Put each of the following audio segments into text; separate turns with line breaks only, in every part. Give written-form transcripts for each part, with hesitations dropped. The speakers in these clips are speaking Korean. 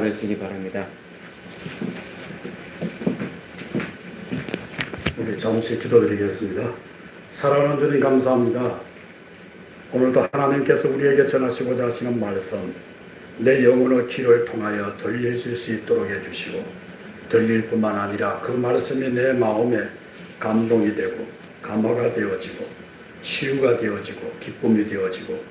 받으시기 바랍니다.
우리 잠시 기도드리겠습니다. 사랑하는 주님 감사합니다. 오늘도 하나님께서 우리에게 전하시고자 하시는 말씀, 내 영혼의 귀를 통하여 들려줄 수 있도록 해주시고, 들릴 뿐만 아니라 그 말씀이 내 마음에 감동이 되고 감화가 되어지고 치유가 되어지고 기쁨이 되어지고,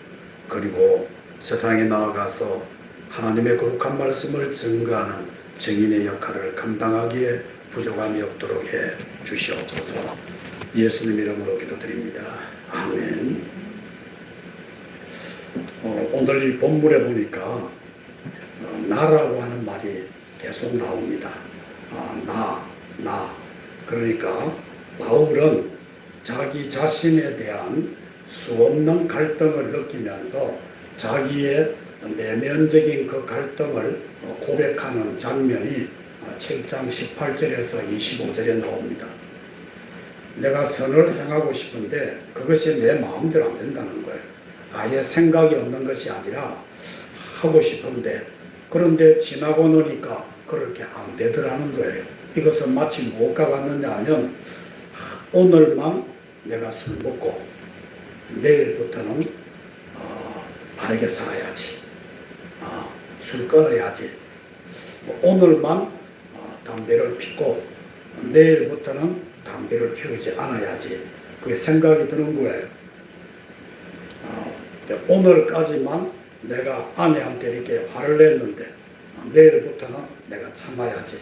그리고 세상에 나아가서 하나님의 거룩한 말씀을 증거하는 증인의 역할을 감당하기에 부족함이 없도록 해 주시옵소서. 예수님 이름으로 기도드립니다. 아멘. 오늘 이 본문에 보니까 나라고 하는 말이 계속 나옵니다. 나. 그러니까 바울은 자기 자신에 대한 수없는 갈등을 느끼면서 자기의 내면적인 그 갈등을 고백하는 장면이 7장 18절에서 25절에 나옵니다. 내가 선을 행하고 싶은데 그것이 내 마음대로 안 된다는 거예요. 아예 생각이 없는 것이 아니라 하고 싶은데, 그런데 지나고 나니까 그렇게 안 되더라는 거예요. 이것은 마치 뭐가 같느냐 하면, 오늘만 내가 술 먹고 내일부터는 바르게 살아야지, 술 끊어야지, 오늘만 담배를 피고 내일부터는 담배를 피우지 않아야지, 그게 생각이 드는 거예요. 오늘까지만 내가 아내한테 이렇게 화를 냈는데 내일부터는 내가 참아야지,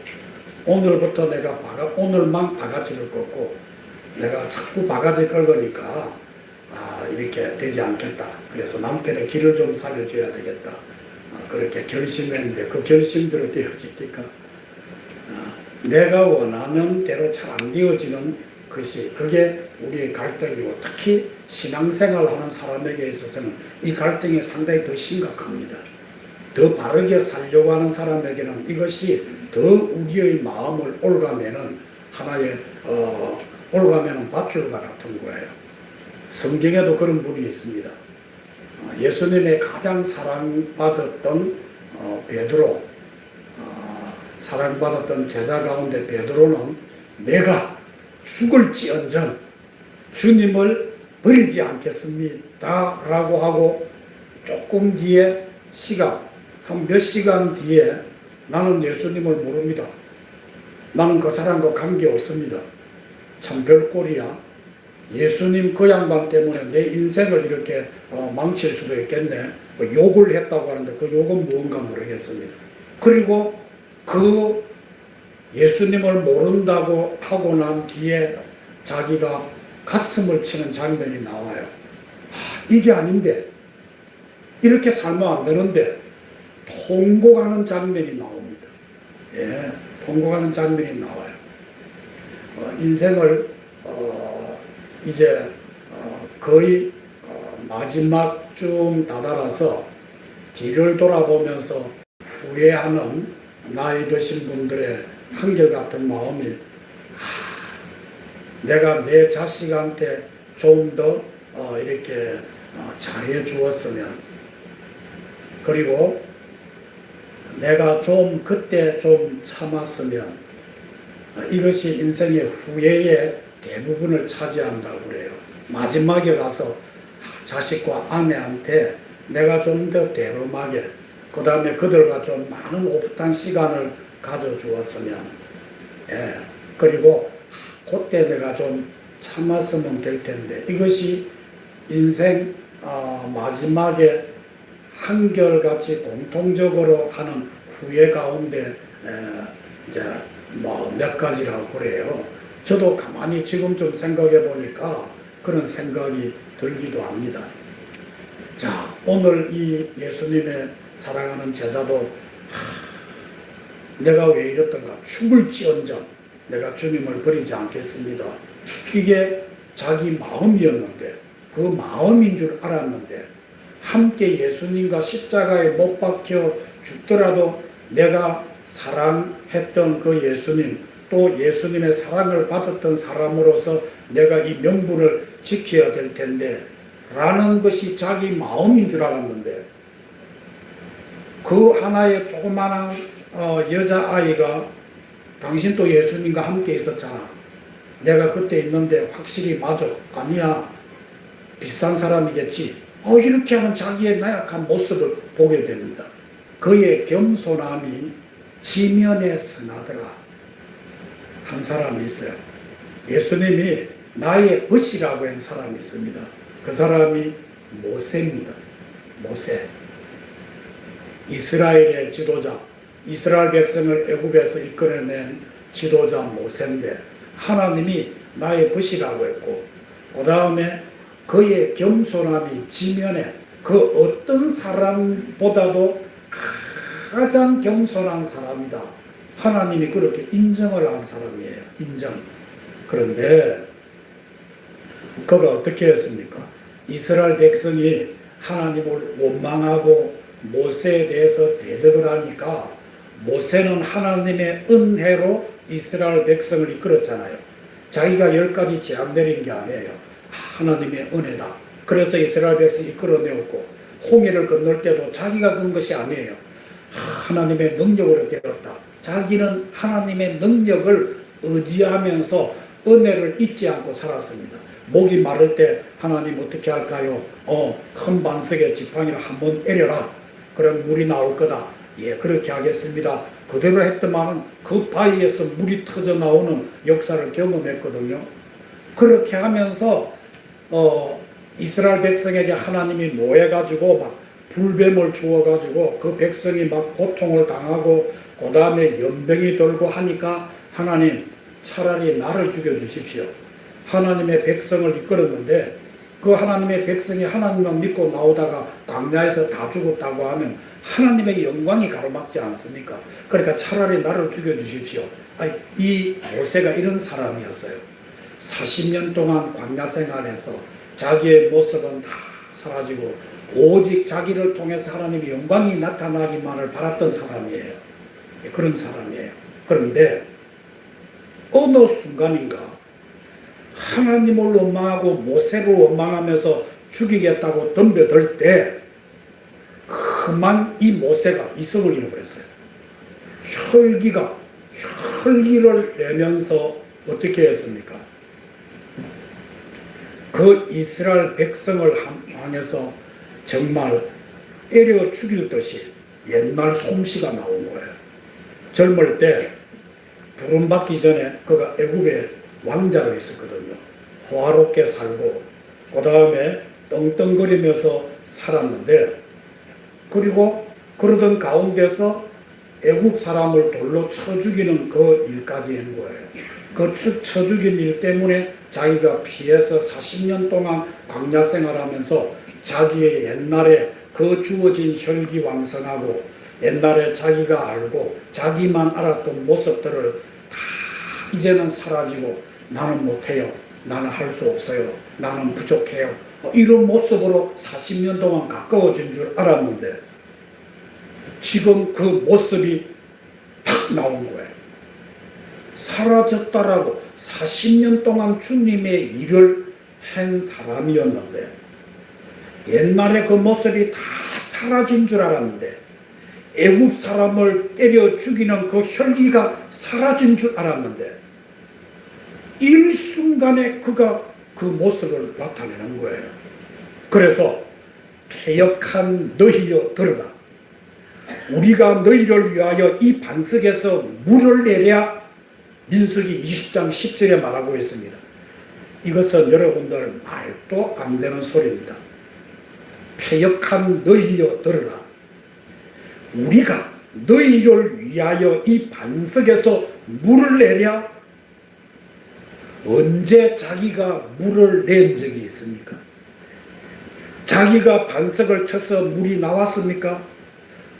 오늘부터 내가 오늘만 바가지를 꺾고 내가 자꾸 바가지 긁으니까 이렇게 되지 않겠다, 그래서 남편의 길을 좀 살려줘야 되겠다, 그렇게 결심했는데 그 결심대로 되어지니까 내가 원하는 대로 잘 안 되어지는 것이, 그게 우리의 갈등이고, 특히 신앙생활하는 사람에게 있어서는 이 갈등이 상당히 더 심각합니다. 더 바르게 살려고 하는 사람에게는 이것이 더 우리의 마음을 올가매는 하나의 올가매는 밧줄과 같은 거예요. 성경에도 그런 분이 있습니다. 예수님의 가장 사랑받았던 베드로, 사랑받았던 제자 가운데 베드로는 내가 죽을지언정 주님을 버리지 않겠습니다 라고 하고, 조금 뒤에 한 몇 시간 뒤에 나는 예수님을 모릅니다, 나는 그 사람과 관계없습니다, 참 별꼴이야, 예수님 그 양반 때문에 내 인생을 이렇게 망칠 수도 있겠네, 욕을 했다고 하는데 그 욕은 무언가 모르겠습니다. 그리고 그 예수님을 모른다고 하고 난 뒤에 자기가 가슴을 치는 장면이 나와요. 이게 아닌데, 이렇게 살면 안 되는데 통곡하는 장면이 나옵니다. 예, 통곡하는 장면이 나와요. 인생을 이제 거의 마지막쯤 다다라서 뒤를 돌아보면서 후회하는 나이 드신 분들의 한결같은 마음이, 내가 내 자식한테 좀 더 이렇게 잘해 주었으면, 그리고 내가 좀 그때 좀 참았으면, 이것이 인생의 후회의 대부분을 차지한다고 그래요. 마지막에 가서 자식과 아내한테 내가 좀 더 대범하게, 그 다음에 그들과 좀 많은 오붓한 시간을 가져주었으면, 예, 그리고 그때 내가 좀 참았으면 될 텐데, 이것이 인생 마지막에 한결같이 공통적으로 하는 후회 가운데 이제 몇 가지라고 그래요. 저도 가만히 지금 좀 생각해 보니까 그런 생각이 들기도 합니다. 자, 오늘 이 예수님의 사랑하는 제자도 내가 왜 이랬던가, 죽을지언정 내가 주님을 버리지 않겠습니다, 이게 자기 마음이었는데, 그 마음인 줄 알았는데, 함께 예수님과 십자가에 못 박혀 죽더라도 내가 사랑했던 그 예수님, 또 예수님의 사랑을 받았던 사람으로서 내가 이 명분을 지켜야 될 텐데 라는 것이 자기 마음인 줄 알았는데, 그 하나의 조그마한 여자아이가 당신 또 예수님과 함께 있었잖아. 내가 그때 있는데 확실히 맞아. 아니야. 비슷한 사람이겠지. 이렇게 하면 자기의 나약한 모습을 보게 됩니다. 그의 겸손함이 지면에 스나더라. 한 사람이 있어요. 예수님이 나의 벗이라고 한 사람이 있습니다. 그 사람이 모세입니다. 모세. 이스라엘의 지도자, 이스라엘 백성을 애굽에서 이끌어낸 지도자 모세인데 하나님이 나의 벗이라고 했고 그 다음에 그의 겸손함이 지면에 그 어떤 사람보다도 가장 겸손한 사람이다. 하나님이 그렇게 인정을 한 사람이에요. 인정. 그런데 그가 어떻게 했습니까? 이스라엘 백성이 하나님을 원망하고 모세에 대해서 대적을 하니까 모세는 하나님의 은혜로 이스라엘 백성을 이끌었잖아요. 자기가 10가지 제안 내린 게 아니에요. 하나님의 은혜다. 그래서 이스라엘 백성이 이끌어내었고 홍해를 건널 때도 자기가 건 것이 아니에요. 하나님의 능력으로 되었다. 자기는 하나님의 능력을 의지하면서 은혜를 잊지 않고 살았습니다. 목이 마를 때 하나님 어떻게 할까요? 큰 반석에 지팡이를 한번 때려라. 그럼 물이 나올 거다. 예, 그렇게 하겠습니다. 그대로 했더만은 그 바위에서 물이 터져 나오는 역사를 경험했거든요. 그렇게 하면서 이스라엘 백성에게 하나님이 노해가지고 막 불뱀을 주어가지고 그 백성이 막 고통을 당하고 그 다음에 연병이 돌고 하니까 하나님 차라리 나를 죽여주십시오. 하나님의 백성을 이끌었는데 그 하나님의 백성이 하나님만 믿고 나오다가 광야에서 다 죽었다고 하면 하나님의 영광이 가로막지 않습니까? 그러니까 차라리 나를 죽여주십시오. 이 모세가 이런 사람이었어요. 40년 동안 광야 생활에서 자기의 모습은 다 사라지고 오직 자기를 통해서 하나님의 영광이 나타나기만을 바랐던 사람이에요. 그런 사람이에요. 그런데 어느 순간인가 하나님을 원망하고 모세를 원망하면서 죽이겠다고 덤벼들 때 그만 이 모세가 이성을 잃어버렸어요. 혈기를 내면서 어떻게 했습니까? 그 이스라엘 백성을 향해서 정말 때려 죽일 듯이 옛날 솜씨가 나온 거예요. 젊을 때 부름받기 전에 그가 애굽에 왕자로 있었거든요. 호화롭게 살고 그 다음에 떵떵거리면서 살았는데 그리고 그러던 가운데서 애굽 사람을 돌로 쳐 죽이는 그 일까지 한 거예요. 그 쳐 죽인 일 때문에 자기가 피해서 40년 동안 광야 생활하면서 자기의 옛날에 그 주어진 혈기왕성하고 옛날에 자기가 알고 자기만 알았던 모습들을 다 이제는 사라지고 나는 못해요. 나는 할 수 없어요. 나는 부족해요. 이런 모습으로 40년 동안 가까워진 줄 알았는데 지금 그 모습이 탁 나온 거예요. 사라졌다라고 40년 동안 주님의 일을 한 사람이었는데 옛날에 그 모습이 다 사라진 줄 알았는데 애굽 사람을 때려 죽이는 그 혈기가 사라진 줄 알았는데 일순간에 그가 그 모습을 나타내는 거예요. 그래서 패역한 너희여 들으라. 우리가 너희를 위하여 이 반석에서 물을 내랴. 민수기 20장 10절에 말하고 있습니다. 이것은 여러분들 말도 안 되는 소리입니다. 패역한 너희여 들으라. 우리가 너희를 위하여 이 반석에서 물을 내랴. 언제 자기가 물을 낸 적이 있습니까? 자기가 반석을 쳐서 물이 나왔습니까?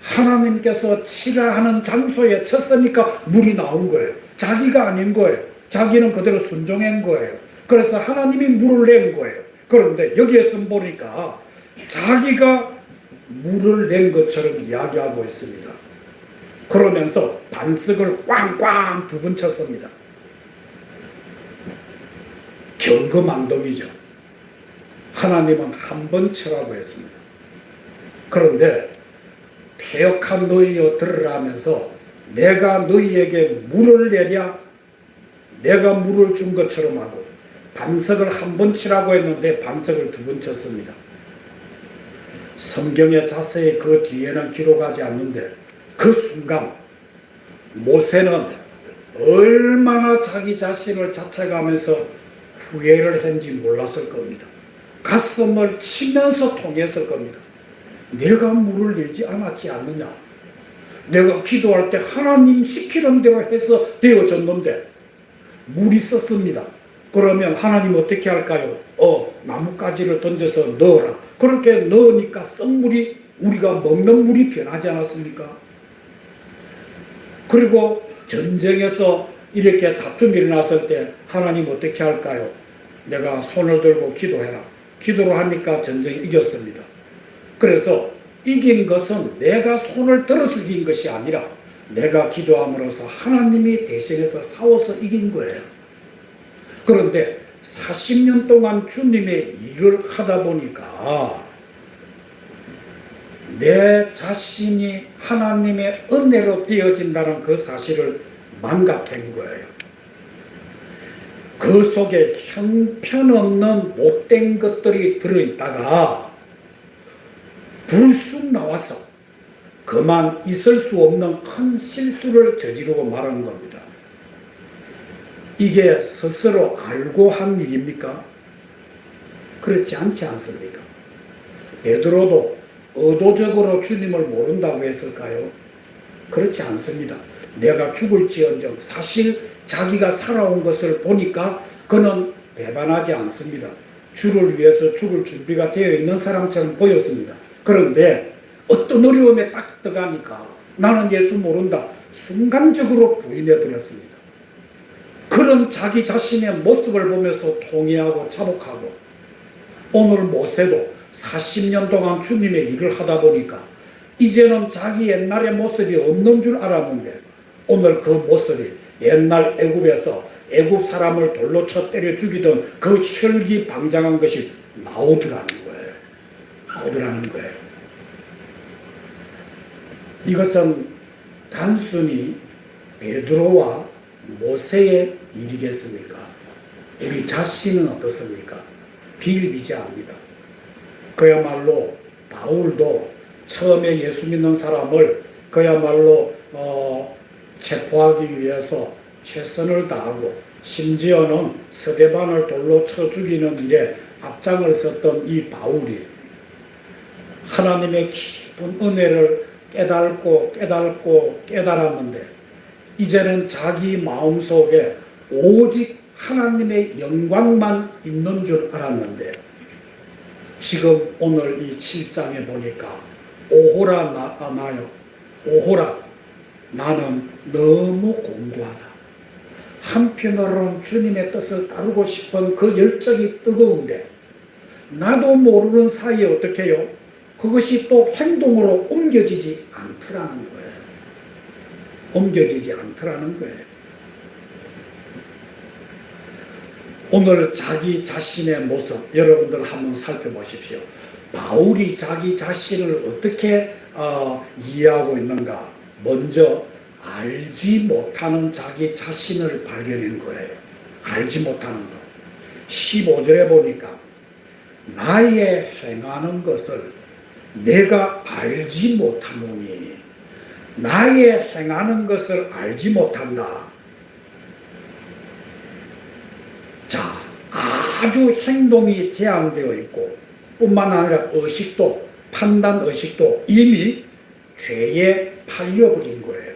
하나님께서 치라 하는 장소에 쳤으니까 물이 나온 거예요. 자기가 아닌 거예요. 자기는 그대로 순종한 거예요. 그래서 하나님이 물을 낸 거예요. 그런데 여기에서 보니까 자기가 물을 낸 것처럼 이야기하고 있습니다. 그러면서 반석을 꽝꽝 2번 쳤습니다. 경거망동이죠. 하나님은 한 번 치라고 했습니다. 그런데 패역한 너희여 들으라 하면서 내가 너희에게 물을 내랴? 내가 물을 준 것처럼 하고 반석을 한 번 치라고 했는데 반석을 두 번 쳤습니다. 성경의 자세히 그 뒤에는 기록하지 않는데 그 순간 모세는 얼마나 자기 자신을 자책하면서 후회를 했는지 몰랐을 겁니다. 가슴을 치면서 통했을 겁니다. 내가 물을 내지 않았지 않느냐? 내가 기도할 때 하나님 시키는 대로 해서 되어졌는데 물이 썼습니다. 그러면 하나님 어떻게 할까요? 나뭇가지를 던져서 넣어라. 그렇게 넣으니까 썩물이 우리가 먹는 물이 변하지 않았습니까? 그리고 전쟁에서 이렇게 다툼이 일어났을 때 하나님 어떻게 할까요? 내가 손을 들고 기도해라. 기도를 하니까 전쟁이 이겼습니다. 그래서 이긴 것은 내가 손을 들어서 이긴 것이 아니라 내가 기도함으로써 하나님이 대신해서 싸워서 이긴 거예요. 그런데 40년 동안 주님의 일을 하다 보니까 내 자신이 하나님의 은혜로 되어진다는 그 사실을 망각한 거예요. 그 속에 형편없는 못된 것들이 들어있다가 불쑥 나와서 그만 있을 수 없는 큰 실수를 저지르고 말하는 겁니다. 이게 스스로 알고 한 일입니까? 그렇지 않지 않습니까? 베드로도 의도적으로 주님을 모른다고 했을까요? 그렇지 않습니다. 내가 죽을지언정 사실 자기가 살아온 것을 보니까 그는 배반하지 않습니다. 주를 위해서 죽을 준비가 되어 있는 사람처럼 보였습니다. 그런데 어떤 어려움에 딱 들어가니까 나는 예수 모른다. 순간적으로 부인해버렸습니다. 그런 자기 자신의 모습을 보면서 통회하고 자복하고 오늘 모세도 40년 동안 주님의 일을 하다 보니까 이제는 자기 옛날의 모습이 없는 줄 알았는데 오늘 그 모습이 옛날 애굽에서 애굽 사람을 돌로 쳐 때려 죽이던 그 혈기방장한 것이 나오더라는 거예요. 나오더라는 거예요. 이것은 단순히 베드로와 모세의 일이겠습니까? 우리 자신은 어떻습니까? 비일비재합니다. 그야말로 바울도 처음에 예수 믿는 사람을 그야말로 체포하기 위해서 최선을 다하고 심지어는 스데반을 돌로 쳐 죽이는 일에 앞장을 섰던 이 바울이 하나님의 깊은 은혜를 깨닫고 깨달았는데 이제는 자기 마음속에 오직 하나님의 영광만 있는 줄 알았는데 지금 오늘 이 7장에 보니까 오호라 나요. 오호라 나는 너무 공고하다. 한편으로는 주님의 뜻을 따르고 싶은 그 열정이 뜨거운데 나도 모르는 사이에 어떻게 해요? 그것이 또 행동으로 옮겨지지 않더라는 거예요. 옮겨지지 않더라는 거예요. 오늘 자기 자신의 모습 여러분들 한번 살펴보십시오. 바울이 자기 자신을 어떻게 이해하고 있는가? 먼저 알지 못하는 자기 자신을 발견한 거예요. 알지 못하는 것. 15절에 보니까 나의 행하는 것을 내가 알지 못하노니 나의 행하는 것을 알지 못한다. 자, 아주 행동이 제한되어 있고 뿐만 아니라 의식도 판단 의식도 이미 죄에 팔려버린 거예요.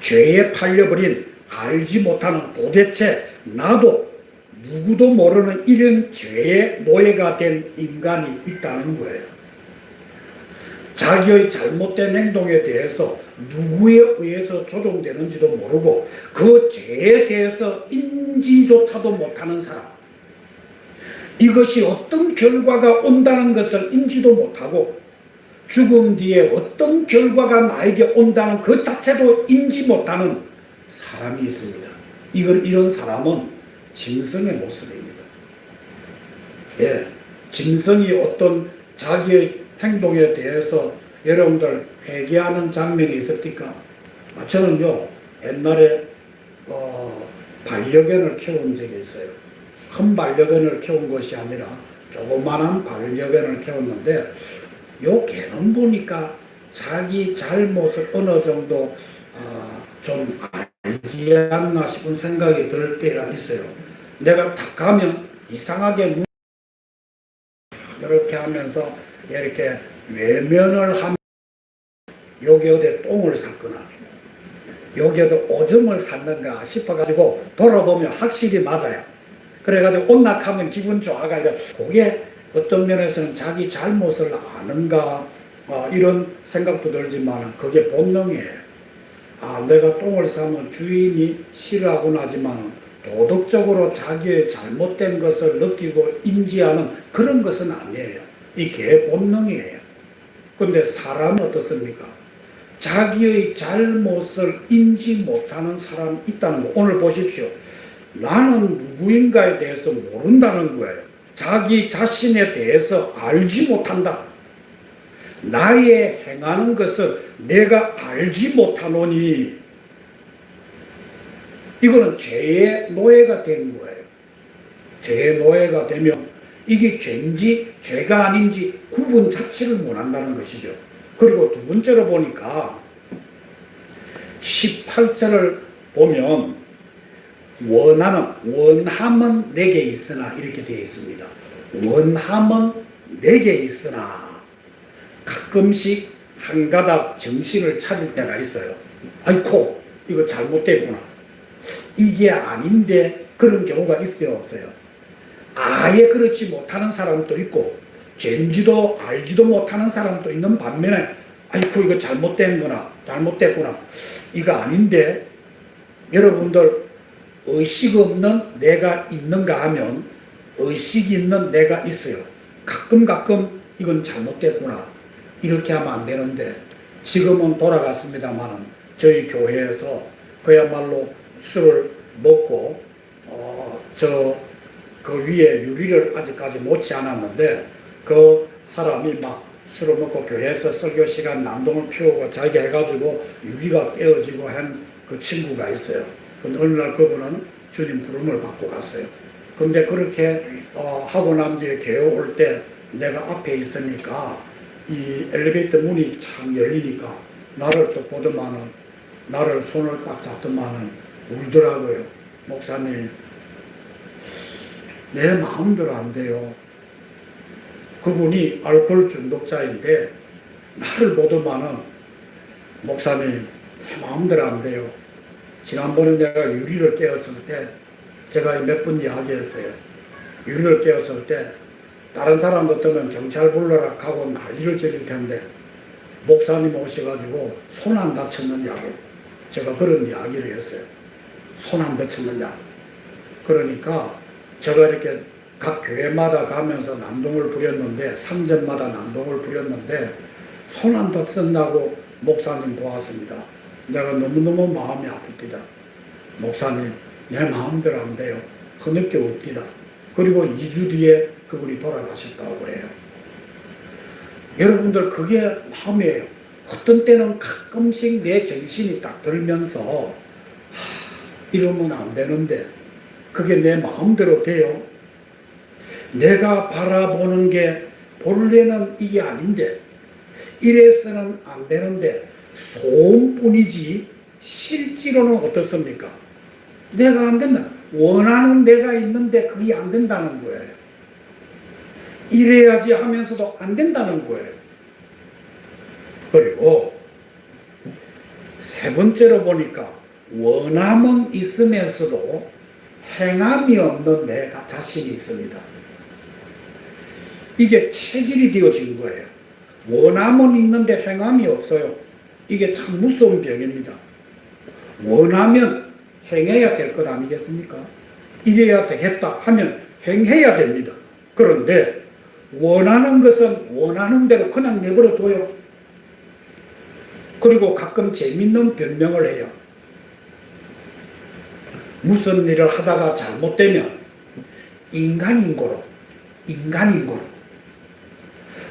죄에 팔려버린 알지 못하는 도대체 나도 누구도 모르는 이런 죄의 노예가 된 인간이 있다는 거예요. 자기의 잘못된 행동에 대해서 누구에 의해서 조종되는지도 모르고 그 죄에 대해서 인지조차도 못하는 사람, 이것이 어떤 결과가 온다는 것을 인지도 못하고 죽음 뒤에 어떤 결과가 나에게 온다는 그 자체도 인지 못하는 사람이 있습니다. 이런 사람은 짐승의 모습입니다. 예, 짐승이 어떤 자기의 행동에 대해서 여러분들 회개하는 장면이 있었습니까? 저는요 옛날에 반려견을 키운 적이 있어요. 큰 반려견을 키운 것이 아니라 조그마한 반려견을 키웠는데 요 개는 보니까 자기 잘못을 어느 정도 좀 알지 않나 싶은 생각이 들 때가 있어요. 내가 딱 가면 이상하게 이렇게 하면서 이렇게 외면을 하면 여기 어디 똥을 샀거나 여기 어디 오줌을 샀는가 싶어가지고 돌아보면 확실히 맞아요. 그래가지고 온낙하면 기분 좋아가 이래. 그게 어떤 면에서는 자기 잘못을 아는가 이런 생각도 들지만 그게 본능이에요. 내가 똥을 싸면 주인이 싫어하곤 하지만 도덕적으로 자기의 잘못된 것을 느끼고 인지하는 그런 것은 아니에요. 이게 본능이에요. 그런데 사람은 어떻습니까? 자기의 잘못을 인지 못하는 사람이 있다는 거. 오늘 보십시오. 나는 누구인가에 대해서 모른다는 거예요. 자기 자신에 대해서 알지 못한다. 나의 행하는 것을 내가 알지 못하노니 이거는 죄의 노예가 된 거예요. 죄의 노예가 되면 이게 죄인지 죄가 아닌지 구분 자체를 못한다는 것이죠. 그리고 두 번째로 보니까 18절을 보면 원함은 내게 있으나 이렇게 되어 있습니다. 원함은 내게 있으나 가끔씩 한 가닥 정신을 차릴 때가 있어요. 아이고 이거 잘못됐구나. 이게 아닌데 그런 경우가 있어요 없어요? 아예 그렇지 못하는 사람도 있고 죄인지도 알지도 못하는 사람도 있는 반면에 아이고 이거 잘못됐구나 이거 아닌데 여러분들 의식 없는 내가 있는가 하면 의식 있는 내가 있어요. 가끔 이건 잘못됐구나 이렇게 하면 안 되는데 지금은 돌아갔습니다만 저희 교회에서 그야말로 술을 먹고 그 위에 유리를 아직까지 놓지 않았는데 그 사람이 막 술을 먹고 교회에서 설교 시간 남동을 피우고 자기가 해가지고 유리가 깨어지고 한 그 친구가 있어요. 근데 어느 날 그분은 주님 부름을 받고 갔어요. 근데 그렇게 하고 난 뒤에 교회 올 때 내가 앞에 있으니까 이 엘리베이터 문이 착 열리니까 나를 또 보더만은 나를 손을 딱 잡더만은 울더라고요. 목사님 내 마음대로 안 돼요. 그분이 알코올 중독자인데 나를 보더만은 목사님 내 마음대로 안 돼요. 지난번에 내가 유리를 깨었을 때 제가 몇 번 이야기했어요. 유리를 깨었을 때 다른 사람 같으면 경찰 불러라 하고 난리를 저릴 텐데 목사님 오셔가지고 손 안 다쳤느냐고 제가 그런 이야기를 했어요. 손 안 다쳤느냐. 그러니까 제가 이렇게 각 교회마다 가면서 난동을 부렸는데 상전마다 난동을 부렸는데 손 안 다쳤다고 목사님 보았습니다. 내가 너무너무 마음이 아픕니다. 목사님 내 마음대로 안 돼요. 흐느껴 웁디다. 그리고 2주 뒤에 그분이 돌아가셨다고 그래요. 여러분들 그게 마음이에요. 어떤 때는 가끔씩 내 정신이 딱 들면서 이러면 안 되는데 그게 내 마음대로 돼요. 내가 바라보는 게 본래는 이게 아닌데 이래서는 안 되는데 소음뿐이지 실제로는 어떻습니까? 내가 안 된다. 원하는 내가 있는데 그게 안 된다는 거예요. 이래야지 하면서도 안 된다는 거예요. 그리고 세 번째로 보니까 원함은 있으면서도 행함이 없는 내 자신이 있습니다. 이게 체질이 되어진 거예요. 원함은 있는데 행함이 없어요. 이게 참 무서운 병입니다. 원하면 행해야 될 것 아니겠습니까? 이래야 되겠다 하면 행해야 됩니다. 그런데 원하는 것은 원하는 대로 그냥 내버려 둬요. 그리고 가끔 재밌는 변명을 해요. 무슨 일을 하다가 잘못되면 인간인고로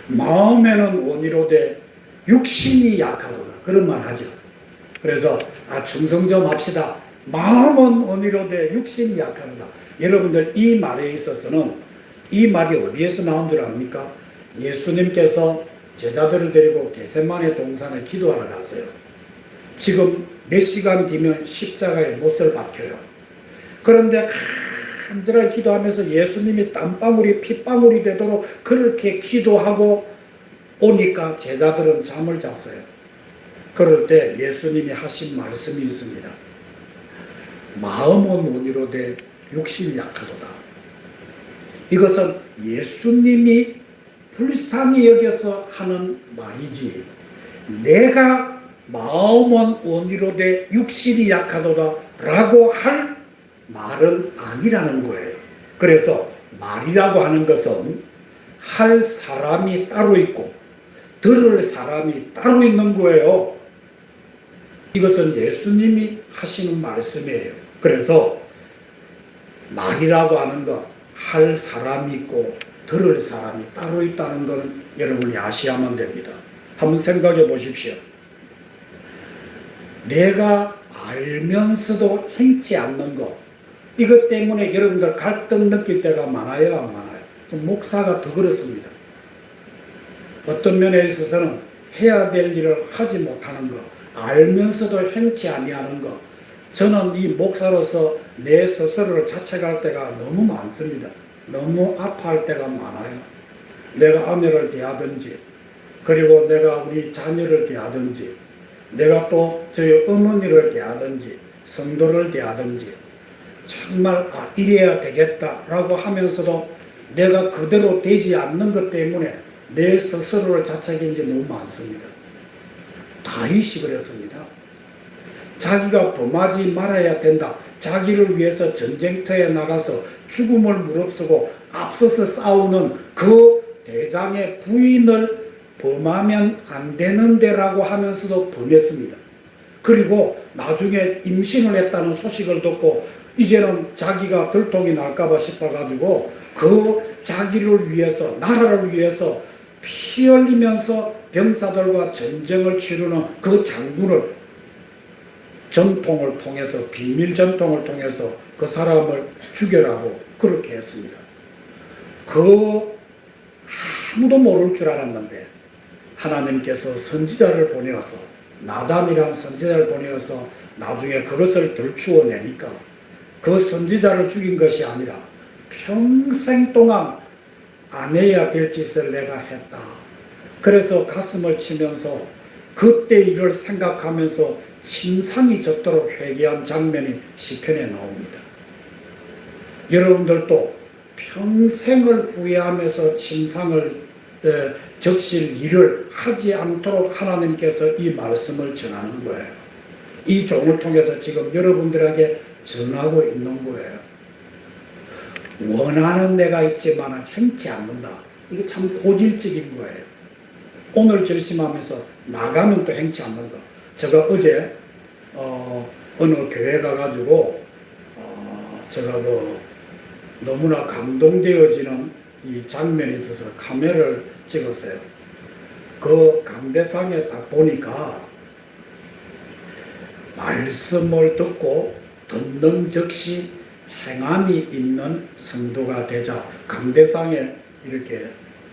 마음에는 원이로되 육신이 약하구나 그런 말 하죠. 그래서 충성 좀 합시다. 마음은 온유로되 육신이 약하다. 여러분들 이 말에 있어서는 이 말이 어디에서 나온 줄 압니까? 예수님께서 제자들을 데리고 겟세마네 동산에 기도하러 갔어요. 지금 몇 시간 뒤면 십자가에 못을 박혀요. 그런데 간절하게 기도하면서 예수님이 땀방울이 핏방울이 되도록 그렇게 기도하고 오니까 제자들은 잠을 잤어요. 그럴 때 예수님이 하신 말씀이 있습니다. 마음은 온유로되 육신이 약하도다. 이것은 예수님이 불쌍히 여겨서 하는 말이지, 내가 마음은 온유로되 육신이 약하도다 라고 할 말은 아니라는 거예요. 그래서 말이라고 하는 것은 할 사람이 따로 있고 들을 사람이 따로 있는 거예요. 이것은 예수님이 하시는 말씀이에요. 그래서 말이라고 하는 것, 할 사람이 있고 들을 사람이 따로 있다는 것은 여러분이 아셔야만 됩니다. 한번 생각해 보십시오. 내가 알면서도 행치 않는 것, 이것 때문에 여러분들 갈등 느낄 때가 많아요, 안 많아요? 좀 목사가 더 그렇습니다. 어떤 면에 있어서는 해야 될 일을 하지 못하는 것, 알면서도 행치 아니하는 것, 저는 이 목사로서 내 스스로를 자책할 때가 너무 많습니다. 너무 아파할 때가 많아요. 내가 아내를 대하든지, 그리고 내가 우리 자녀를 대하든지, 내가 또 저희 어머니를 대하든지, 성도를 대하든지, 정말 이래야 되겠다라고 하면서도 내가 그대로 되지 않는 것 때문에 내 스스로를 자책한 지 너무 많습니다. 다윗이 그랬습니다. 자기가 범하지 말아야 된다. 자기를 위해서 전쟁터에 나가서 죽음을 무릅쓰고 앞서서 싸우는 그 대장의 부인을 범하면 안 되는데라고 하면서도 범했습니다. 그리고 나중에 임신을 했다는 소식을 듣고 이제는 자기가 들통이 날까봐 싶어가지고 그 자기를 위해서, 나라를 위해서 피 흘리면서 병사들과 전쟁을 치르는 그 장군을 전통을 통해서, 비밀 전통을 통해서 그 사람을 죽여라고 그렇게 했습니다. 아무도 모를 줄 알았는데 하나님께서 선지자를 보내어서, 나단이라는 선지자를 보내어서 나중에 그것을 들추어내니까 그 선지자를 죽인 것이 아니라 평생 동안 안 해야 될 짓을 내가 했다. 그래서 가슴을 치면서 그때 일을 생각하면서 침상이 젖도록 회개한 장면이 시편에 나옵니다. 여러분들도 평생을 후회하면서 침상을 적실 일을 하지 않도록 하나님께서 이 말씀을 전하는 거예요. 이 종을 통해서 지금 여러분들에게 전하고 있는 거예요. 원하는 내가 있지만 행치 않는다. 이게 참 고질적인 거예요. 오늘 결심하면서 나가면 또 행치 않는 거. 제가 어제 어느 교회 가가지고 제가 너무나 감동되어지는 이 장면이 있어서 카메라를 찍었어요. 그 강대상에 딱 보니까 말씀을 듣고 듣는 즉시 행함이 있는 성도가 되자, 강대상에 이렇게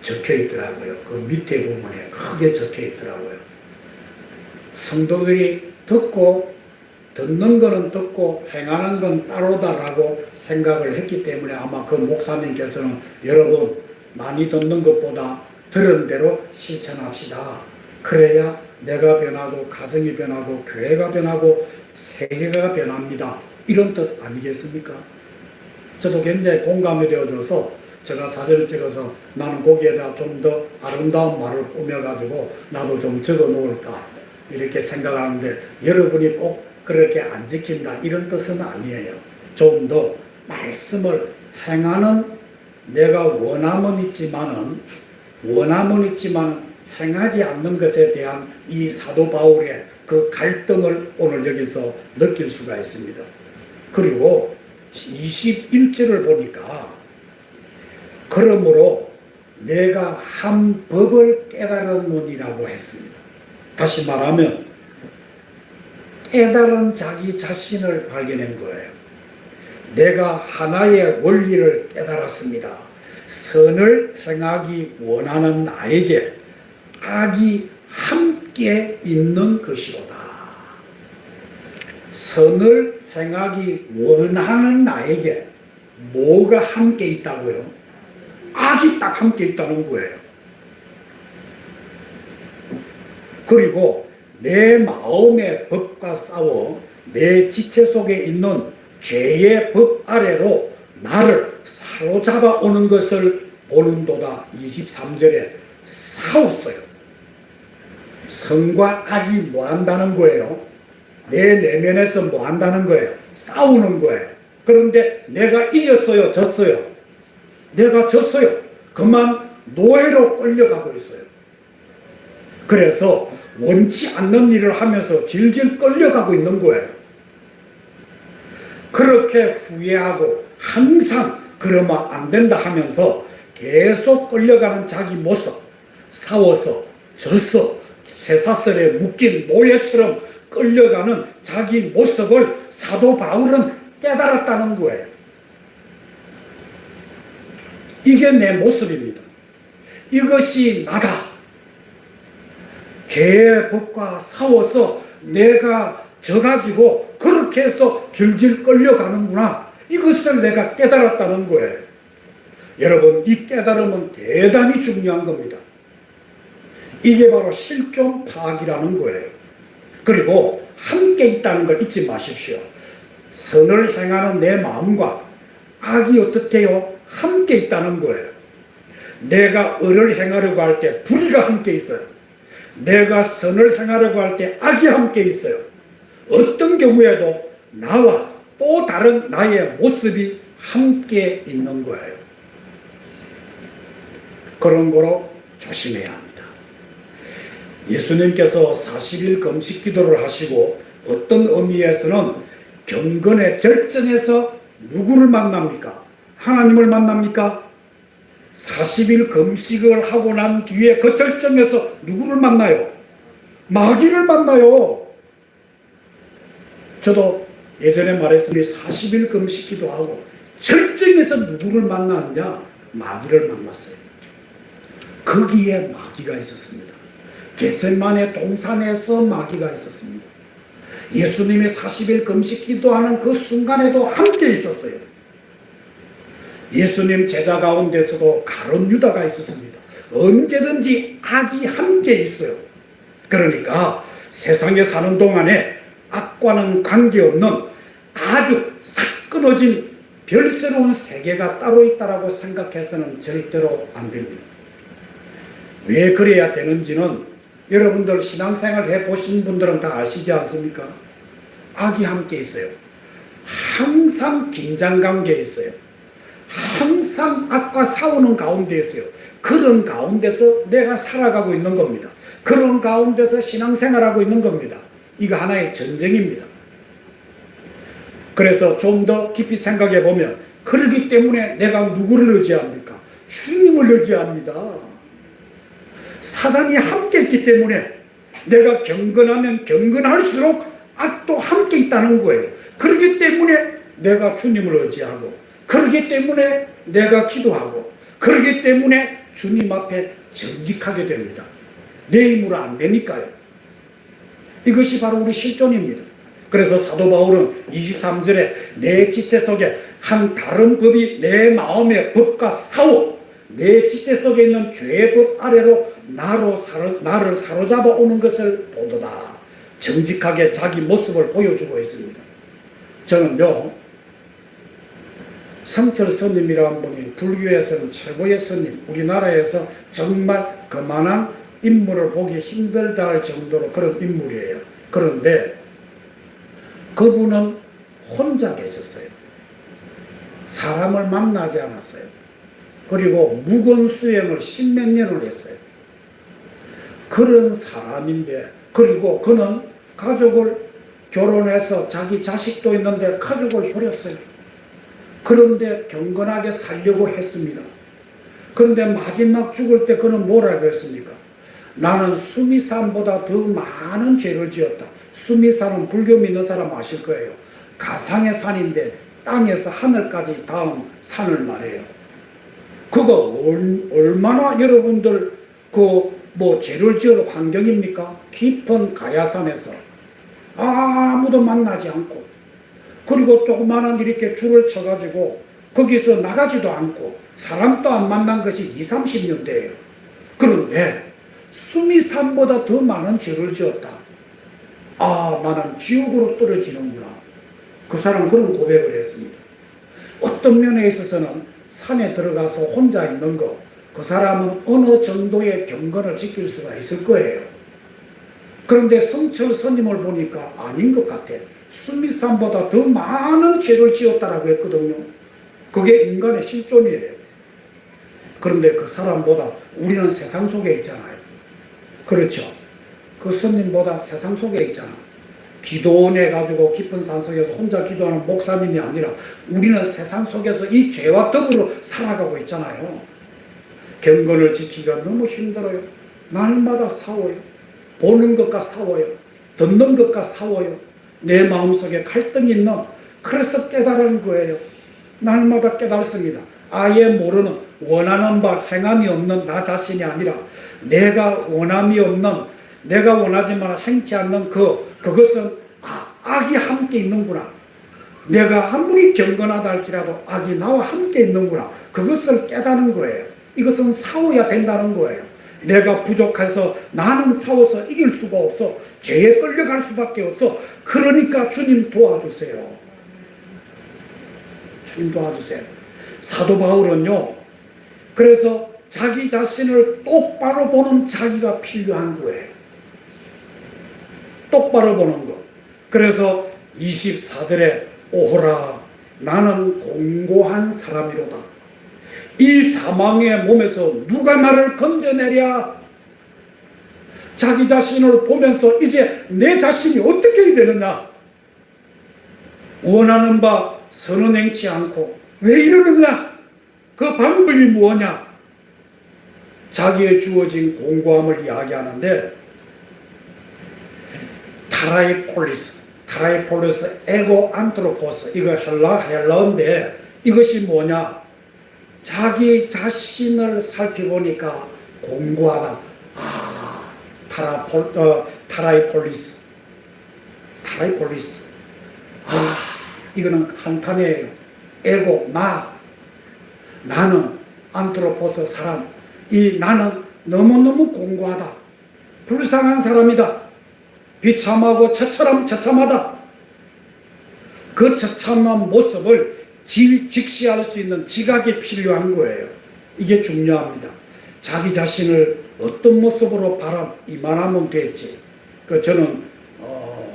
적혀 있더라고요. 그 밑에 부분에 크게 적혀 있더라고요. 성도들이 듣는 거는 듣고 행하는 건 따로다라고 생각을 했기 때문에 아마 그 목사님께서는 여러분 많이 듣는 것보다 들은 대로 실천합시다. 그래야 내가 변하고 가정이 변하고 교회가 변하고 세계가 변합니다. 이런 뜻 아니겠습니까? 저도 굉장히 공감이 되어져서 제가 사진을 찍어서 나는 거기에다 좀 더 아름다운 말을 꾸며가지고 나도 좀 적어 놓을까 이렇게 생각하는데, 여러분이 꼭 그렇게 안 지킨다 이런 뜻은 아니에요. 좀 더 말씀을 행하는, 내가 원함은 있지만 행하지 않는 것에 대한 이 사도 바울의 그 갈등을 오늘 여기서 느낄 수가 있습니다. 그리고 21절을 보니까 그러므로 내가 한 법을 깨달았느니라고 했습니다. 다시 말하면 깨달은 자기 자신을 발견한 거예요. 내가 하나의 원리를 깨달았습니다. 선을 행하기 원하는 나에게 악이 함께 있는 것이로다. 선을 행하기 원하는 나에게 뭐가 함께 있다고요? 악이 딱 함께 있다는 거예요. 그리고 내 마음의 법과 싸워 내 지체 속에 있는 죄의 법 아래로 나를 사로잡아 오는 것을 보는도다. 23절에 싸웠어요. 선과 악이 뭐 한다는 거예요? 내 내면에서 뭐 한다는 거예요? 싸우는 거예요. 그런데 내가 이겼어요? 졌어요? 내가 졌어요. 그만 노예로 끌려가고 있어요. 그래서 원치 않는 일을 하면서 질질 끌려가고 있는 거예요. 그렇게 후회하고 항상 그러면 안 된다 하면서 계속 끌려가는 자기 모습, 싸워서 져서 쇠사슬에 묶인 노예처럼 끌려가는 자기 모습을 사도 바울은 깨달았다는 거예요. 이게 내 모습입니다. 이것이 나다. 죄의 법과 싸워서 내가 져가지고 그렇게 해서 줄줄 끌려가는구나. 이것을 내가 깨달았다는 거예요. 여러분, 이 깨달음은 대단히 중요한 겁니다. 이게 바로 실존 파악이라는 거예요. 그리고 함께 있다는 걸 잊지 마십시오. 선을 행하는 내 마음과 악이 어떻게 해요? 함께 있다는 거예요. 내가 을을 행하려고 할 때 불의가 함께 있어요. 내가 선을 행하려고 할 때 악이 함께 있어요. 어떤 경우에도 나와 또 다른 나의 모습이 함께 있는 거예요. 그런 거로 조심해야 합니다. 예수님께서 40일 금식 기도를 하시고 어떤 의미에서는 경건의 절정에서 누구를 만납니까? 하나님을 만납니까? 40일 금식을 하고 난 뒤에 그 절정에서 누구를 만나요? 마귀를 만나요. 저도 예전에 말했으니 40일 금식 기도하고 절정에서 누구를 만났냐? 마귀를 만났어요. 거기에 마귀가 있었습니다. 겟세마네 동산에서 마귀가 있었습니다. 예수님이 40일 금식 기도하는 그 순간에도 함께 있었어요. 예수님 제자 가운데서도 가룟 유다가 있었습니다. 언제든지 악이 함께 있어요. 그러니까 세상에 사는 동안에 악과는 관계없는 아주 싹 끊어진 별새로운 세계가 따로 있다고 생각해서는 절대로 안 됩니다. 왜 그래야 되는지는 여러분들 신앙생활 해보신 분들은 다 아시지 않습니까? 악이 함께 있어요. 항상 긴장관계에 있어요. 항상 악과 싸우는 가운데 있어요. 그런 가운데서 내가 살아가고 있는 겁니다. 그런 가운데서 신앙생활하고 있는 겁니다. 이거 하나의 전쟁입니다. 그래서 좀 더 깊이 생각해 보면 그러기 때문에 내가 누구를 의지합니까? 주님을 의지합니다. 사단이 함께 있기 때문에 내가 경건하면 경건할수록 악도 함께 있다는 거예요. 그렇기 때문에 내가 주님을 의지하고, 그렇기 때문에 내가 기도하고, 그렇기 때문에 주님 앞에 정직하게 됩니다. 내 힘으로 안 되니까요. 이것이 바로 우리 실존입니다. 그래서 사도 바울은 23절에 내 지체 속에 한 다른 법이 내 마음의 법과 싸워 내 지체 속에 있는 죄의 법 아래로 나를 사로잡아 오는 것을 보도다. 정직하게 자기 모습을 보여주고 있습니다. 저는요, 성철 스님이라는 분이 불교에서는 최고의 스님, 우리나라에서 정말 그만한 인물을 보기 힘들다 할 정도로 그런 인물이에요. 그런데 그분은 혼자 계셨어요. 사람을 만나지 않았어요. 그리고 묵은 수행을 10몇 년을 했어요. 그런 사람인데, 그리고 그는 가족을 결혼해서 자기 자식도 있는데 가족을 버렸어요. 그런데 경건하게 살려고 했습니다. 그런데 마지막 죽을 때 그는 뭐라고 했습니까? 나는 수미산보다 더 많은 죄를 지었다. 수미산은 불교 믿는 사람 아실 거예요. 가상의 산인데 땅에서 하늘까지 닿은 산을 말해요. 그거 얼마나 여러분들 죄를 지을 환경입니까? 깊은 가야산에서 아무도 만나지 않고, 그리고 조그마한 이렇게 줄을 쳐가지고 거기서 나가지도 않고 사람도 안 만난 것이 20-30년 돼요. 그런데 수미산보다 더 많은 죄를 지었다. 나는 지옥으로 떨어지는구나. 그 사람은 그런 고백을 했습니다. 어떤 면에 있어서는 산에 들어가서 혼자 있는 거, 그 사람은 어느 정도의 경건을 지킬 수가 있을 거예요. 그런데 성철 스님을 보니까 아닌 것 같아. 수미산보다 더 많은 죄를 지었다라고 했거든요. 그게 인간의 실존이에요. 그런데 그 사람보다 우리는 세상 속에 있잖아요. 그렇죠. 그 스님보다 세상 속에 있잖아. 기도원에 가지고 깊은 산속에서 혼자 기도하는 목사님이 아니라 우리는 세상 속에서 이 죄와 더불어 살아가고 있잖아요. 경건을 지키기가 너무 힘들어요. 날마다 싸워요. 보는 것과 싸워요. 듣는 것과 싸워요. 내 마음속에 갈등이 있는, 그래서 깨달은 거예요. 날마다 깨달습니다. 아예 모르는, 원하는 바 행함이 없는 나 자신이 아니라 내가 원함이 없는, 내가 원하지만 행치 않는 그것은 악이 함께 있는구나. 내가 아무리 경건하다 할지라도 악이 나와 함께 있는구나. 그것을 깨닫는 거예요. 이것은 싸워야 된다는 거예요. 내가 부족해서 나는 싸워서 이길 수가 없어. 죄에 끌려갈 수밖에 없어. 그러니까 주님 도와주세요. 주님 도와주세요. 사도 바울은요, 그래서 자기 자신을 똑바로 보는 자기가 필요한 거예요. 똑바로 보는 거. 그래서 24절에 오호라 나는 공고한 사람이로다. 이 사망의 몸에서 누가 나를 건져내랴. 자기 자신을 보면서 이제 내 자신이 어떻게 해야 되느냐. 원하는 바 선은 행치 않고 왜 이러느냐. 그 방법이 뭐냐. 자기의 주어진 공고함을 이야기하는데, 타라이폴리스, 에고 안트로포스, 이거 헬라어인데 이것이 뭐냐. 자기 자신을 살펴보니까 공고하다. 타라이폴리스. 이거는 한탄이에요. 에고, 나는 안트로포스, 사람. 이 나는 너무너무 공고하다. 불쌍한 사람이다. 비참하고 처참하다. 그 처참한 모습을 직시할 수 있는 지각이 필요한 거예요. 이게 중요합니다. 자기 자신을 어떤 모습으로 이만하면 됐지. 저는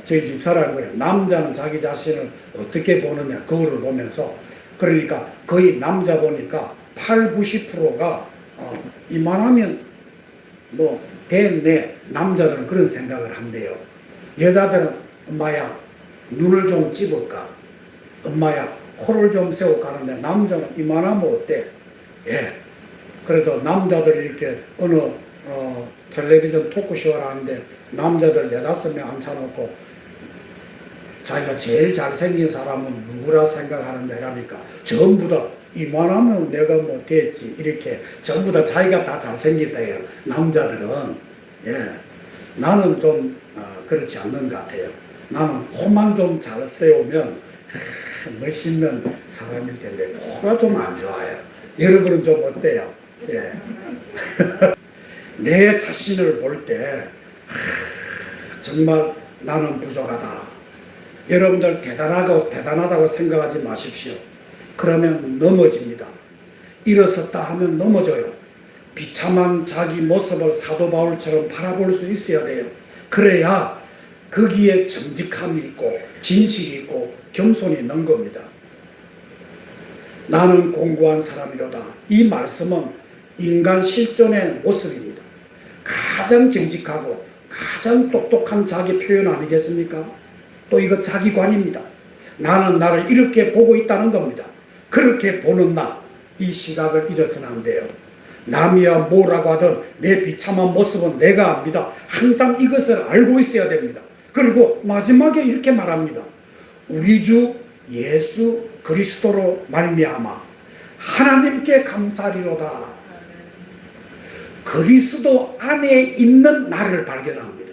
저희 집사람이에요. 남자는 자기 자신을 어떻게 보느냐, 거울을 보면서. 그러니까 거의 남자 보니까 80-90%가 이만하면 됐네. 남자들은 그런 생각을 한대요. 여자들은 엄마야 눈을 좀 찝을까, 엄마야 코를 좀 세울까 하는데, 남자는 이만하면 어때? 예. 그래서 남자들이 이렇게 어느 텔레비전 토크쇼를 하는데 남자들 4-5명 앉혀놓고 자기가 제일 잘생긴 사람은 누구라 생각하는데 이러니까 전부 다 이만하면 내가 됐지, 이렇게 전부 다 자기가 다 잘생겼다 해요. 남자들은. 예. 나는 좀 그렇지 않는 것 같아요. 나는 코만 좀 잘 세우면 멋있는 사람일 텐데 코가 좀 안 좋아요. 여러분은 좀 어때요? 예. 내 자신을 볼 때 정말 나는 부족하다. 여러분들 대단하다고 생각하지 마십시오. 그러면 넘어집니다. 일어섰다 하면 넘어져요. 비참한 자기 모습을 사도 바울처럼 바라볼 수 있어야 돼요. 그래야 거기에 정직함이 있고 진실이 있고 겸손이 있는 겁니다. 나는 공고한 사람이로다. 이 말씀은 인간 실존의 모습입니다. 가장 정직하고 가장 똑똑한 자기 표현 아니겠습니까? 또 이거 자기관입니다. 나는 나를 이렇게 보고 있다는 겁니다. 그렇게 보는 이 시각을 잊어서는 안 돼요. 남이야 뭐라고 하든 내 비참한 모습은 내가 압니다. 항상 이것을 알고 있어야 됩니다. 그리고 마지막에 이렇게 말합니다. 우리 주 예수 그리스도로 말미암아 하나님께 감사리로다. 그리스도 안에 있는 나를 발견합니다.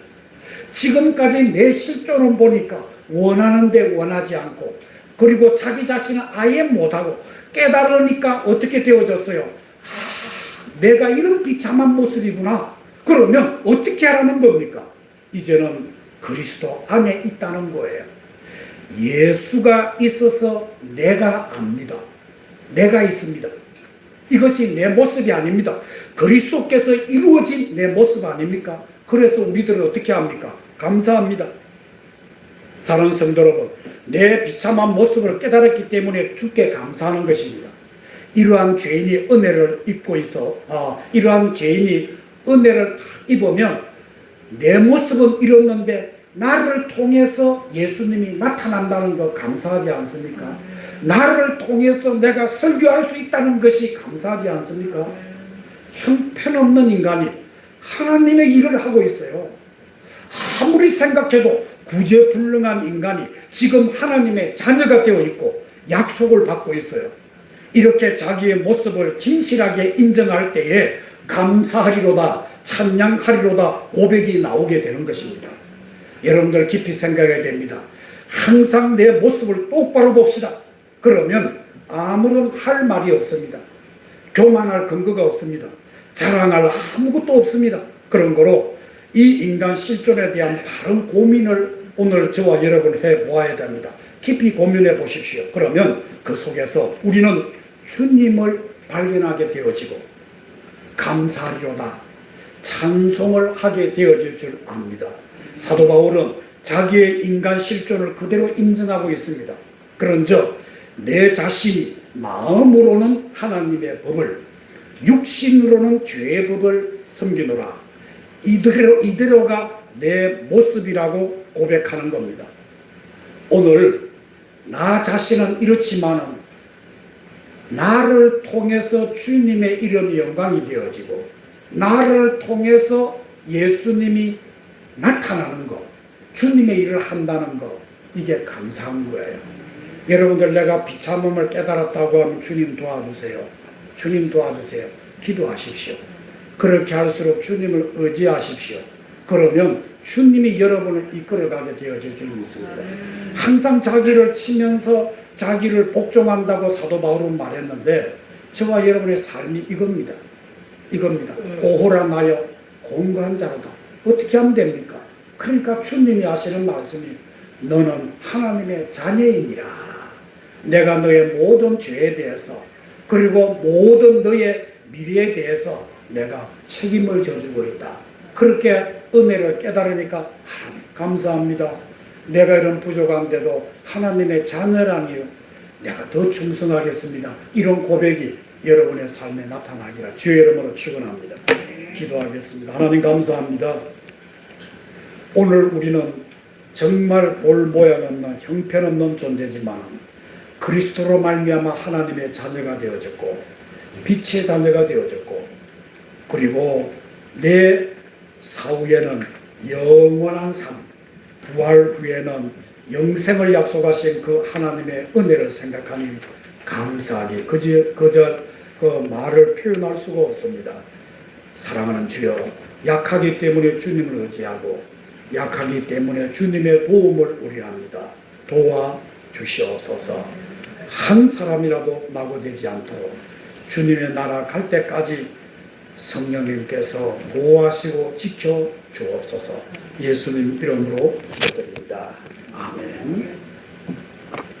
지금까지 내 실존을 보니까 원하는데 원하지 않고, 그리고 자기 자신을 아예 못하고 깨달으니까 어떻게 되어졌어요? 내가 이런 비참한 모습이구나. 그러면 어떻게 하라는 겁니까? 이제는 그리스도 안에 있다는 거예요. 예수가 있어서 내가 압니다. 내가 있습니다. 이것이 내 모습이 아닙니다. 그리스도께서 이루어진 내 모습 아닙니까? 그래서 우리들은 어떻게 합니까? 감사합니다. 사랑하는 성도 여러분, 내 비참한 모습을 깨달았기 때문에 주께 감사하는 것입니다. 이러한 죄인이 은혜를 입고 이러한 죄인이 은혜를 입으면 내 모습은 이렇는데 나를 통해서 예수님이 나타난다는 거 감사하지 않습니까? 나를 통해서 내가 설교할 수 있다는 것이 감사하지 않습니까? 형편없는 인간이 하나님의 일을 하고 있어요. 아무리 생각해도 구제불능한 인간이 지금 하나님의 자녀가 되어 있고 약속을 받고 있어요. 이렇게 자기의 모습을 진실하게 인정할 때에 감사하리로다, 찬양하리로다 고백이 나오게 되는 것입니다. 여러분들 깊이 생각해야 됩니다. 항상 내 모습을 똑바로 봅시다. 그러면 아무런 할 말이 없습니다. 교만할 근거가 없습니다. 자랑할 아무것도 없습니다. 그런 거로 이 인간 실존에 대한 바른 고민을 오늘 저와 여러분 해보아야 됩니다. 깊이 고민해 보십시오. 그러면 그 속에서 우리는 주님을 발견하게 되어지고 감사하리로다, 찬송을 하게 되어질 줄 압니다. 사도 바울은 자기의 인간 실존을 그대로 인정하고 있습니다. 그런즉 내 자신이 마음으로는 하나님의 법을, 육신으로는 죄의 법을 섬기노라. 이대로가 내 모습이라고 고백하는 겁니다. 오늘 나 자신은 이렇지만은 나를 통해서 주님의 이름이 영광이 되어지고 나를 통해서 예수님이 나타나는 것, 주님의 일을 한다는 것, 이게 감사한 거예요. 여러분들, 내가 비참함을 깨달았다고 하면 주님 도와주세요. 주님 도와주세요. 기도하십시오. 그렇게 할수록 주님을 의지하십시오. 그러면 주님이 여러분을 이끌어가게 되어질 줄 믿습니다. 항상 자기를 치면서 자기를 복종한다고 사도 바울은 말했는데 저와 여러분의 삶이 이겁니다. 오호라 나여 공고한 자로다. 어떻게 하면 됩니까? 그러니까 주님이 하시는 말씀이 너는 하나님의 자녀이니라. 내가 너의 모든 죄에 대해서 그리고 모든 너의 미래에 대해서 내가 책임을 져주고 있다. 그렇게 은혜를 깨달으니까 하나님 감사합니다. 내가 이런 부족한데도 하나님의 자녀라니요, 내가 더 충성하겠습니다. 이런 고백이 여러분의 삶에 나타나기를 주의 이름으로 축원합니다. 기도하겠습니다. 하나님 감사합니다. 오늘 우리는 정말 볼 모양 없는 형편없는 존재지만 그리스도로 말미암아 하나님의 자녀가 되어졌고 빛의 자녀가 되어졌고, 그리고 내 사후에는 영원한 삶, 부활 후에는 영생을 약속하신 그 하나님의 은혜를 생각하니 감사하기 그저 그 말을 표현할 수가 없습니다. 사랑하는 주여, 약하기 때문에 주님을 의지하고 약하기 때문에 주님의 도움을 우려합니다. 도와주시옵소서. 한 사람이라도 낙오되지 않도록 주님의 나라 갈 때까지 성령님께서 보호하시고 지켜 주옵소서. 예수님 이름으로 기도드립니다. 아멘.